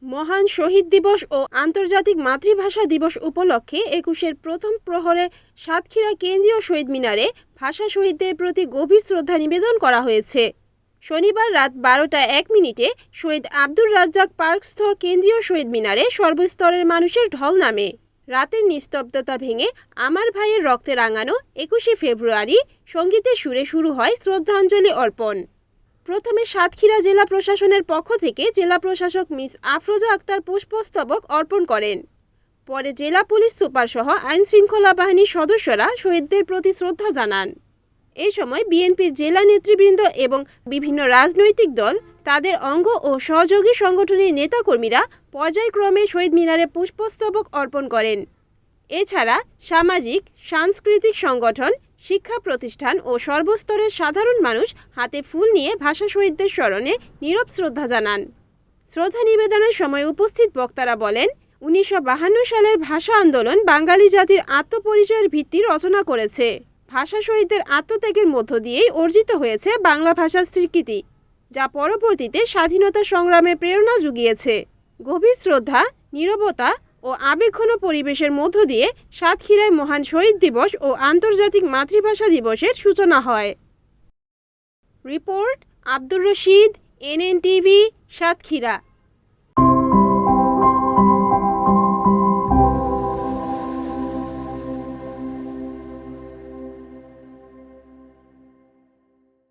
মহান শহীদ দিবস ও আন্তর্জাতিক মাতৃভাষা দিবস উপলক্ষে ২১-এর প্রথম প্রহরে সাতক্ষীরা কেন্দ্রীয় শহীদ মিনারে ভাষা শহীদদের প্রতি গভীর শ্রদ্ধা নিবেদন করা হয়েছে। শনিবার রাত ১২টা ১ মিনিটে শহীদ আব্দুর রাজ্জাক পার্কস্থ কেন্দ্রীয় শহীদ মিনারে সর্বস্তরের মানুষের ঢল নামে। রাতের নিস্তব্ধতা ভেঙে আমার ভাইয়ের রক্তে রাঙানো ২১শে ফেব্রুয়ারি সঙ্গীতের সুরে শুরু হয় শ্রদ্ধাঞ্জলি অর্পণ। প্রথমে সাতক্ষীরা জেলা প্রশাসনের পক্ষ থেকে জেলা প্রশাসক মিস আফরোজা আক্তার পুষ্পস্তবক অর্পণ করেন। পরে জেলা পুলিশ সুপারসহ আইনশৃঙ্খলা বাহিনীর সদস্যরা শহীদদের প্রতি শ্রদ্ধা জানান। এই সময় বিএনপির জেলা নেতৃবৃন্দ এবং বিভিন্ন রাজনৈতিক দল, তাদের অঙ্গ ও সহযোগী সংগঠনের নেতাকর্মীরা পর্যায়ক্রমে শহীদ মিনারে পুষ্পস্তবক অর্পণ করেন। এছাড়া সামাজিক, সাংস্কৃতিক সংগঠন, শিক্ষা প্রতিষ্ঠান ও সর্বস্তরের সাধারণ মানুষ হাতে ফুল নিয়ে ভাষা শহীদদের স্মরণে নীরব শ্রদ্ধা জানান। শ্রদ্ধা নিবেদনের সময় উপস্থিত বক্তারা বলেন, ১৯৫২ সালের ভাষা আন্দোলন বাঙালি জাতির আত্মপরিচয়ের ভিত্তি রচনা করেছে। ভাষা শহীদদের আত্মত্যাগের মধ্য দিয়েই অর্জিত হয়েছে বাংলা ভাষার স্বীকৃতি, যা পরবর্তীতে স্বাধীনতা সংগ্রামের প্রেরণা জুগিয়েছে। গভীর শ্রদ্ধা, নীরবতা ও আবেগঘন পরিবেশের মধ্য দিয়ে সাতক্ষীরায় মহান শহীদ দিবস ও আন্তর্জাতিক মাতৃভাষা দিবসের সূচনা হয়। Report Abdur Rashid, NNTV, Satkhira.